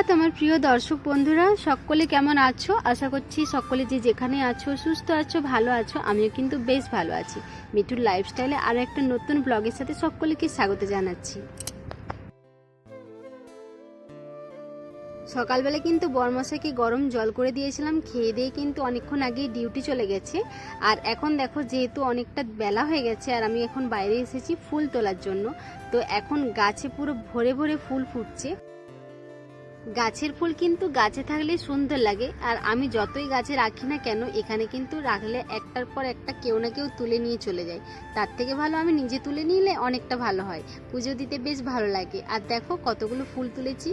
সুপ্রভাত আমার প্রিয় দর্শক বন্ধুরা, সকলে কেমন আছো? আশা করছি সকলে যে যেখানে আছো সুস্থ আছো, ভালো আছো। আমিও কিন্তু বেশ ভালো আছি। মিঠুর লাইফস্টাইলে আরও একটা নতুন ব্লগের সাথে সকলকে স্বাগত জানাচ্ছি। সকালবেলা কিন্তু বরমশাইকে গরম জল করে দিয়েছিলাম, খেয়ে দিয়ে কিন্তু অনেকক্ষণ আগেই ডিউটি চলে গেছে। আর এখন দেখো, যেহেতু অনেকটা বেলা হয়ে গেছে আর আমি এখন বাইরে এসেছি ফুল তোলার জন্য। তো এখন গাছে পুরো ভরে ভরে ফুল ফুটছে। গাছের ফুল কিন্তু গাছে থাকলে সুন্দর লাগে, আর আমি যতই গাছে রাখি না কেন এখানে কিন্তু রাখলে একটার পর একটা কেউ না কেউ তুলে নিয়ে চলে যায়। তার থেকে ভালো আমি নিজে তুলে নিলে অনেকটা ভালো হয়, পুজো দিতে বেশ ভালো লাগে। আর দেখো কতগুলো ফুল তুলেছি।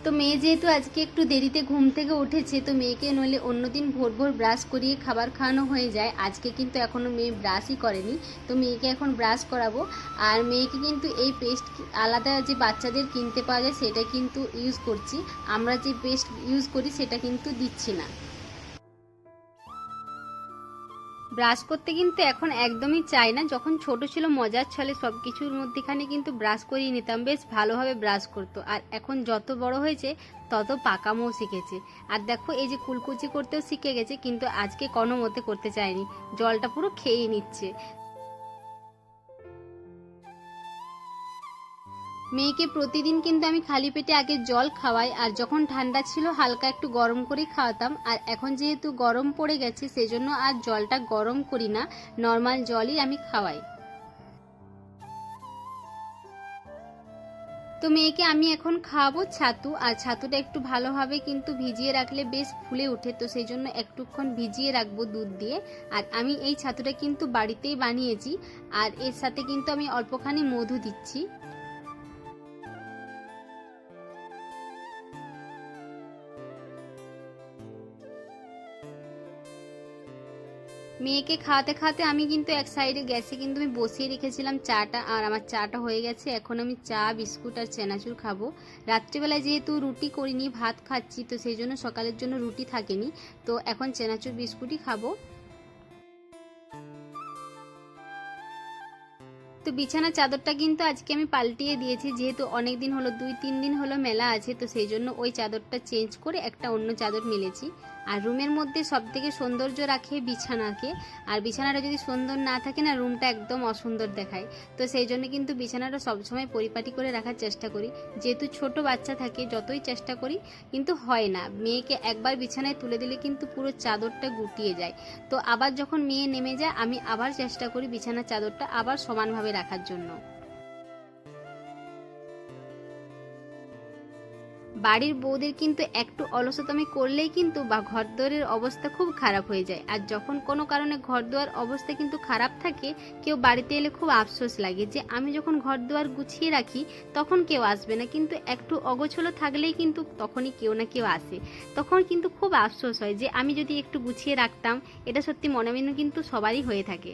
তো মেয়ে যেহেতু আজকে একটু দেরিতে ঘুম থেকে উঠেছে, তো মেয়েকে নইলে অন্যদিন ভোর ভোর ব্রাশ করিয়ে খাবার খাওয়ানো হয়ে যায়। আজকে কিন্তু এখনও মেয়ে ব্রাশই করেনি, তো মেয়েকে এখন ব্রাশ করাবো। আর মেয়েকে কিন্তু এই পেস্ট আলাদা যে বাচ্চাদের কিনতে পাওয়া যায় সেটা কিন্তু ইউজ করছি, আমরা যে পেস্ট ইউজ করি সেটা কিন্তু দিচ্ছি না। ব্রাশ করতে কিন্তু এখন একদমই চাই না। যখন ছোট ছিল মজার ছলে সব কিছুর মধ্যেখানে কিন্তু ব্রাশ করিয়ে নিতাম, বেশ ভালোভাবে ব্রাশ করতো। আর এখন যত বড় হয়েছে তত পাকামোও শিখেছে। আর দেখো এই যে কুলকুচি করতেও শিখে গেছে, কিন্তু আজকে কোনো মতে করতে চায়নি, জলটা পুরো খেয়ে নিচ্ছে। মেয়েকে প্রতিদিন কিন্তু আমি খালি পেটে আগে জল খাওয়াই, আর যখন ঠান্ডা ছিল হালকা একটু গরম করে খাওয়াতাম। আর এখন যেহেতু গরম পড়ে গেছে সেজন্য আর জলটা গরম করি না, নর্মাল জলই আমি খাওয়াই। তো মেয়েকে আমি এখন খাওয়াবো ছাতু, আর ছাতুটা একটু ভালোভাবে কিন্তু ভিজিয়ে রাখলে বেশ ফুলে ওঠে, তো সেই জন্য একটুক্ষণ ভিজিয়ে রাখবো দুধ দিয়ে। আর আমি এই ছাতুটা কিন্তু বাড়িতেই বানিয়েছি, আর এর সাথে কিন্তু আমি অল্পখানি মধু দিচ্ছি। মেয়েকে খাওয়াতে খাওয়াতে আমি কিন্তু এক সাইডে গ্যাসে কিন্তু আমি বসিয়ে রেখেছিলাম চাটা, আর আমার চাটা হয়ে গেছে। এখন আমি চা বিস্কুট আর চানাচুর খাবো। রাত্রিবেলায় যেহেতু রুটি করিনি, ভাত খাচ্ছি, তো সেই জন্য সকালের জন্য রুটি থাকেনি, তো এখন চানাচুর বিস্কুটই খাবো। তো বিছানা চাদরটা কিন্তু আজকে আমি পাল্টিয়ে দিয়েছি, যেহেতু অনেক দিন হলো, 2-3 দিন হলো মেলা আছে, তো সেই জন্য ওই চাদরটা চেঞ্জ করে একটা অন্য চাদর মিলেছি। আর রুমের মধ্যে সব থেকে সৌন্দর্য রাখে বিছানাকে, আর বিছানাটা যদি সুন্দর না থাকে না, রুমটা একদম অসুন্দর দেখায়। তো সেই জন্য কিন্তু বিছানাটা সবসময় পরিপাটি করে রাখার চেষ্টা করি। যেহেতু ছোট বাচ্চা থাকে, যতই চেষ্টা করি কিন্তু হয় না। মেয়েকে একবার বিছানায় তুলে দিলে কিন্তু পুরো চাদরটা গুটিয়ে যায়। তো আবার যখন মেয়ে নেমে যায় আমি আবার চেষ্টা করি বিছানার চাদরটা আবার সমানভাবে রাখার জন্য। বাড়ির বউদের কিন্তু একটু অলসতামি করলেই কিন্তু বা ঘরদোয়ারের অবস্থা খুব খারাপ হয়ে যায়। আর যখন কোনো কারণে ঘরদোয়ার অবস্থা কিন্তু খারাপ থাকে, কেউ বাড়িতে এলে খুব আফসোস লাগে যে আমি যখন ঘরদোয়ার গুছিয়ে রাখি তখন কেউ আসবে না, কিন্তু একটু অগোছলো থাকলেই কিন্তু তখনই কেউ না কেউ আসে। তখন কিন্তু খুব আফসোস হয় যে আমি যদি একটু গুছিয়ে রাখতাম। এটা সত্যি মনে মনে কিন্তু সবারই হয়ে থাকে।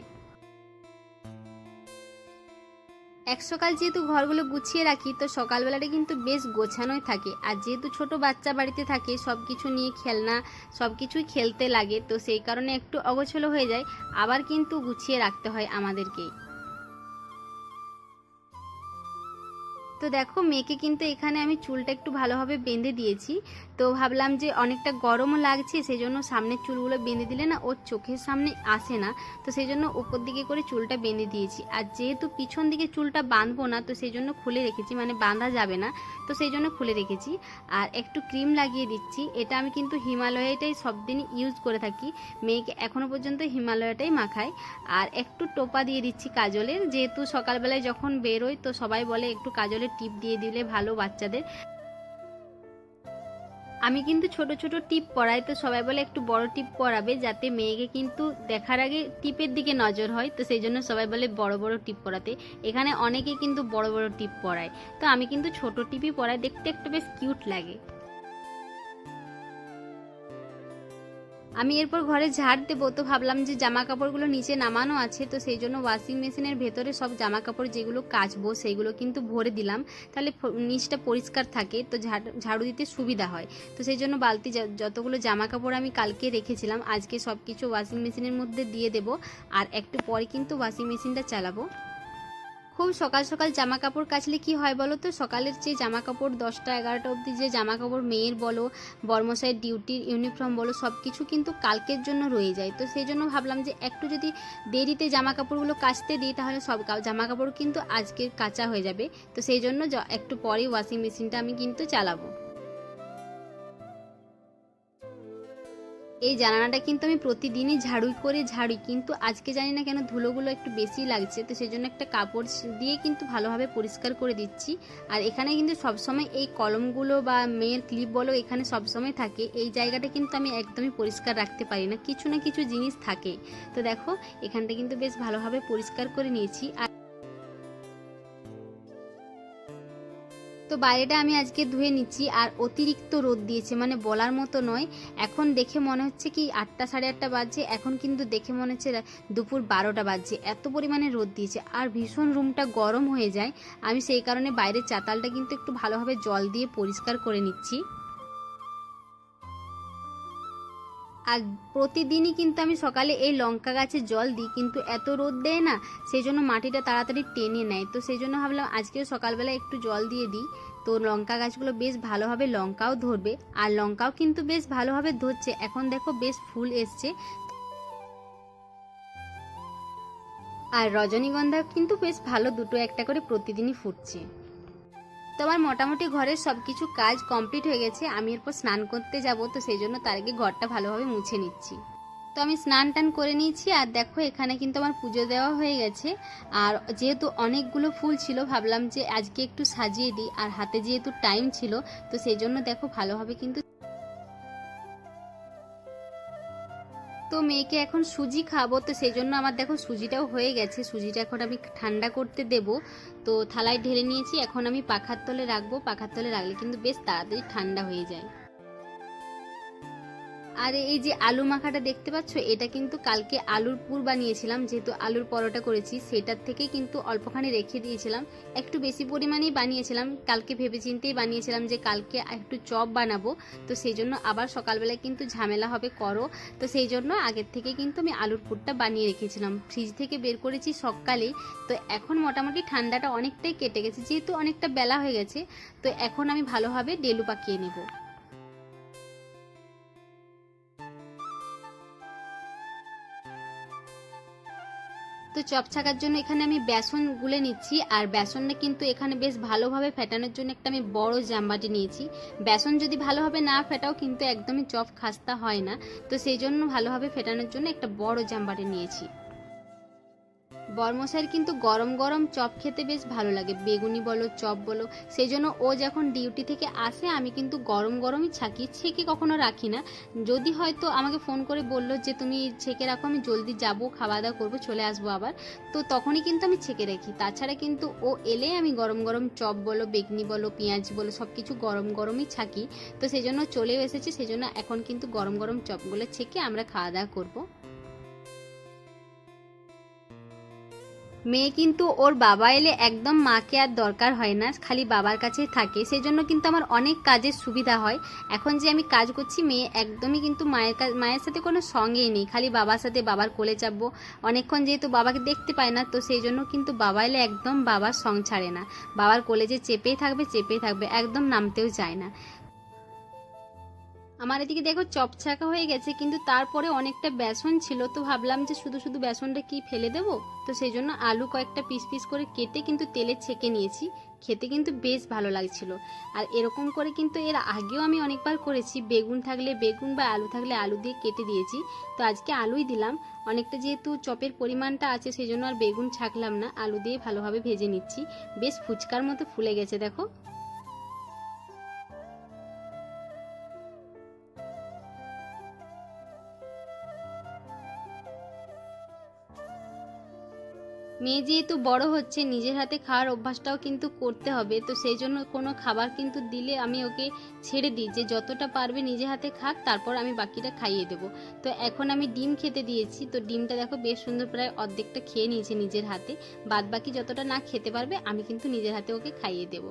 এক সকাল যেহেতু ঘরগুলো গুছিয়ে রাখি, তো সকালবেলাটা কিন্তু বেশ গোছানোই থাকে। আর যেহেতু ছোট বাচ্চা বাড়িতে থাকে, সব কিছু নিয়ে খেলনা সব কিছুই খেলতে লাগে, তো সেই কারণে একটু অগোছলো হয়ে যায়, আবার কিন্তু গুছিয়ে রাখতে হয় আমাদেরকেই। তো দেখো মেয়েকে কিন্তু এখানে আমি চুলটা একটু ভালোভাবে বেঁধে দিয়েছি। তো ভাবলাম যে অনেকটা গরমও লাগছে, সেই জন্য সামনের চুলগুলো বেঁধে দিলে না ওর চোখের সামনে আসে না, তো সেই জন্য উপর দিকে করে চুলটা বেঁধে দিয়েছি। আর যেহেতু পিছন দিকে চুলটা বাঁধবো না, তো সেই জন্য খুলে রেখেছি, মানে বাঁধা যাবে না, তো সেই জন্য খুলে রেখেছি। আর একটু ক্রিম লাগিয়ে দিচ্ছি, এটা আমি কিন্তু হিমালয়াটাই সব দিনই ইউজ করে থাকি, মেয়েকে এখনও পর্যন্ত হিমালয়াটাই মাখাই। আর একটু টোপা দিয়ে দিচ্ছি কাজলের, যেহেতু সকালবেলায় যখন বেরোই তো সবাই বলে একটু কাজলের টিপ দিয়ে দিলে ভালো বাচ্চাদের। আমি কিন্তু ছোট ছোট টিপ পরাই, তো সবাই বলে একটু বড় টিপ পরাবে, যাতে মেয়েকে কিন্তু দেখার আগে টিপের দিকে নজর হয়, তো সেই জন্য সবাই বলে বড় বড় টিপ পরাতে। এখানে অনেকেই কিন্তু বড় বড় টিপ পরায়, তো আমি কিন্তু ছোট টিপই পরাই, দেখতে একটু বেশ কিউট লাগে। আমি এরপর ঘরে ঝাড় দেবো, তো ভাবলাম যে জামা কাপড়গুলো নিচে নামানো আছে, তো সেই জন্য ওয়াশিং মেশিনের ভেতরে সব জামা কাপড় যেগুলো কাচবো সেইগুলো কিন্তু ভরে দিলাম, তাহলে নিচটা পরিষ্কার থাকে, তো ঝাড়ু দিতে সুবিধা হয়। তো সেই জন্য বালতি যতগুলো জামা কাপড় আমি কালকে রেখেছিলাম আজকে সব কিছু ওয়াশিং মেশিনের মধ্যে দিয়ে দেবো, আর একটু পরে কিন্তু ওয়াশিং মেশিনটা চালাবো। খুব সকাল সকাল জামা কাপড় কাচলে কি হয় বলো তো, সকালের যে জামা কাপড় 10টা 11টা অবধি যে জামা কাপড় মেয়ের বলো, বর্মশাইয়ের ডিউটির ইউনিফর্ম বলো, সব কিছু কিন্তু কালকের জন্য রয়ে যায়। তো সেই জন্য ভাবলাম যে একটু যদি দেরিতে জামা কাপড়গুলো কাচতে দিই তাহলে সব জামা কাপড় কিন্তু আজকে কাচা হয়ে যাবে। তো সেই জন্য একটু পরেই ওয়াশিং মেশিনটা আমি কিন্তু চালাবো। এই জানালাটা কিন্তু আমি প্রতিদিনই ঝাড়ুই, কিন্তু আজকে জানি না কেন ধুলোগুলো একটু বেশি লাগছে, তো সেই জন্য একটা কাপড় দিয়ে কিন্তু ভালোভাবে পরিষ্কার করে দিচ্ছি। আর এখানে কিন্তু সবসময় এই কলমগুলো বা মেয়ের ক্লিপ বলো এখানে সবসময় থাকে, এই জায়গাটা কিন্তু আমি একদমই পরিষ্কার রাখতে পারি না, কিছু না কিছু জিনিস থাকে। তো দেখো এখানটা কিন্তু বেশ ভালোভাবে পরিষ্কার করে নিয়েছি। আর তো বাইরেটা আমি আজকে ধুয়ে নিচ্ছি। আর অতিরিক্ত রোদ দিয়েছে, মানে বলার মতো নয়। এখন দেখে মনে হচ্ছে কি 8টা 8:30 বাজছে, এখন কিন্তু দেখে মনে হচ্ছে দুপুর 12টা বাজছে, এত পরিমাণে রোদ দিয়েছে। আর ভীষণ রুমটা গরম হয়ে যায়, আমি সেই কারণে বাইরের চাতালটা কিন্তু একটু ভালোভাবে জল দিয়ে পরিষ্কার করে নিচ্ছি। আর প্রতিদিনই কিন্তু আমি সকালে এই লঙ্কা গাছে জল দিই, কিন্তু এত রোদ দেয় না, সেই জন্য মাটিটা তাড়াতাড়ি টেনে নেয়। তো সেই জন্য ভাবলাম আজকেও সকালবেলা একটু জল দিয়ে দিই, তো লঙ্কা গাছগুলো বেশ ভালোভাবে লঙ্কাও ধরবে। আর লঙ্কাও কিন্তু বেশ ভালোভাবে ধরছে, এখন দেখো বেশ ফুল এসছে। আর রজনীগন্ধা কিন্তু বেশ ভালো, দুটো একটা করে প্রতিদিনই ফুটছে। তো আমার মোটামুটি ঘরের সব কিছু কাজ কমপ্লিট হয়ে গেছে, আমি এরপর স্নান করতে যাব, তো সেই জন্য তার আগে ঘরটা ভালোভাবে মুছে নিচ্ছি। তো আমি স্নান টান করে নিয়েছি। আর দেখো এখানে কিন্তু আমার পুজো দেওয়া হয়ে গেছে। আর যেহেতু অনেকগুলো ফুল ছিল, ভাবলাম যে আজকে একটু সাজিয়ে দিই, আর হাতে যেহেতু টাইম ছিল, তো সেই জন্য দেখো ভালোভাবে কিন্তু। তো মেয়েকে এখন সুজি খাবো, তো সেই জন্য আমার দেখো সুজিটাও হয়ে গেছে, সুজিটা এখন আমি ঠান্ডা করতে দেব। তো থালায় ঢেলে নিয়েছি, এখন আমি পাখার তলে রাখবো, পাখার তলে রাখলে কিন্তু বেশ তাড়াতাড়ি ঠান্ডা হয়ে যায়। আর এই যে আলু মাখাটা দেখতে পাচ্ছ, এটা কিন্তু কালকে আলুর পুর বানিয়েছিলাম, যেহেতু আলুর পরোটা করেছি সেটার থেকে কিন্তু অল্পখানি রেখে দিয়েছিলাম, একটু বেশি পরিমাণেই বানিয়েছিলাম। কালকে ভেবেচিন্তেই বানিয়েছিলাম যে কালকে একটু চপ বানাবো, তো সেই জন্য আবার সকালবেলায় কিন্তু ঝামেলা হবে করো, তো সেই জন্য আগের থেকে কিন্তু আমি আলুর পুরটা বানিয়ে রেখেছিলাম, ফ্রিজ থেকে বের করেছি সকালেই। তো এখন মোটামুটি ঠান্ডাটা অনেকটাই কেটে গেছে, যেহেতু অনেকটা বেলা হয়ে গেছে, তো এখন আমি ভালোভাবে ডেলু পাকিয়ে নেব। তো চপ ছাকার জন্য এখানে আমি বেসন গুলে নিচ্ছি। আর বেসনটা কিন্তু এখানে বেশ ভালোভাবে ফেটানোর জন্য একটা আমি বড় জামবাটি নিয়েছি। বেসন যদি ভালোভাবে না ফেটাও কিন্তু একদমই চপ খাস্তা হয় না, তো সেই জন্য ভালোভাবে ফেটানোর জন্য একটা বড় জামবাটি নিয়েছি। বর্মশাইয়ের কিন্তু গরম গরম চপ খেতে বেশ ভালো লাগে, বেগুনি বলো চপ বলো, সেই জন্য ও যখন ডিউটি থেকে আসে আমি কিন্তু গরম গরমই ছাকি, ছেঁকে কখনো রাখি না। যদি হয়তো আমাকে ফোন করে বললো যে তুমি ছেঁকে রাখো, আমি জলদি যাব, খাওয়া দাওয়া করবো, চলে আসবো আবার, তো তখনই কিন্তু আমি ছেঁকে রাখি। তাছাড়া কিন্তু ও এলে আমি গরম গরম চপ বলো, বেগুনি বলো, পেঁয়াজ বলো, সব কিছু গরম গরমই ছাকি। তো সেই জন্য চলেও এসেছে, সেই জন্য এখন কিন্তু গরম গরম চপগুলো ছেঁকে আমরা খাওয়া দাওয়া করবো। মেয়ে কিন্তু ওর বাবা এলে একদম মাকে আর দরকার হয় না, খালি বাবার কাছেই থাকে, সেই জন্য কিন্তু আমার অনেক কাজের সুবিধা হয়। এখন যে আমি কাজ করছি, মেয়ে একদমই কিন্তু মায়ের সাথে কোনো সঙ্গেই নেই, খালি বাবার সাথে, বাবার কোলে চাপবো অনেকক্ষণ, যেহেতু বাবাকে দেখতে পায় না, তো সেই জন্য কিন্তু বাবা এলে একদম বাবার সং ছাড়ে না, বাবার কোলে যে চেপেই থাকবে, একদম নামতেও চায় না। আমার এদিকে দেখো চপ ছাকা হয়ে গেছে, কিন্তু তারপরে অনেকটা বেসন ছিল, তো ভাবলাম যে শুধু শুধু বেসনটা কি ফেলে দেবো, তো সেই জন্য আলু কয়েকটা পিস পিস করে কেটে কিন্তু তেলে ছেঁকে নিয়েছি। খেতে কিন্তু বেশ ভালো লাগছিল। আর এরকম করে কিন্তু এর আগেও আমি অনেকবার করেছি, বেগুন থাকলে বেগুন বা আলু থাকলে আলু দিয়ে কেটে দিয়েছি, তো আজকে আলুই দিলাম। অনেকটা যেহেতু চপের পরিমাণটা আছে, সেই জন্য আর বেগুন ছাকলাম না, আলু দিয়ে ভালোভাবে ভেজে নিচ্ছি। বেশ ফুচকার মতো ফুলে গেছে দেখো। মেয়ে যেহেতু বড় হচ্ছে, নিজের হাতে খাওয়ার অভ্যাসটাও কিন্তু করতে হবে, তো সেই জন্য কোনো খাবার কিন্তু দিলে আমি ওকে ছেড়ে দিই যে যতটা পারবে নিজে হাতে খাক, তারপর আমি বাকিটা খাইয়ে দেবো। তো এখন আমি ডিম খেতে দিয়েছি, তো ডিমটা দেখো বেশ সুন্দর, প্রায় অর্ধেকটা খেয়ে নিয়েছে নিজের হাতে, বাদ বাকি যতটা না খেতে পারবে আমি কিন্তু নিজের হাতে ওকে খাইয়ে দেবো।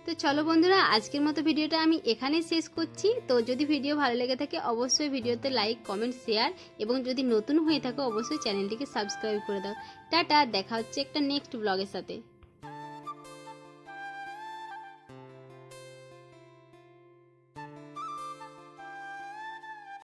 তো চলো বন্ধুরা, আজকের মতো ভিডিওটা আমি এখানেই শেষ করছি। তো যদি ভিডিও ভালো লেগে থাকে অবশ্যই ভিডিওতে লাইক, কমেন্ট, শেয়ার এবং যদি নতুন হয়ে থাকো অবশ্যই চ্যানেলটিকে সাবস্ক্রাইব করে দাও। টাটা, দেখা হচ্ছে একটা নেক্সট ব্লগের সাথে।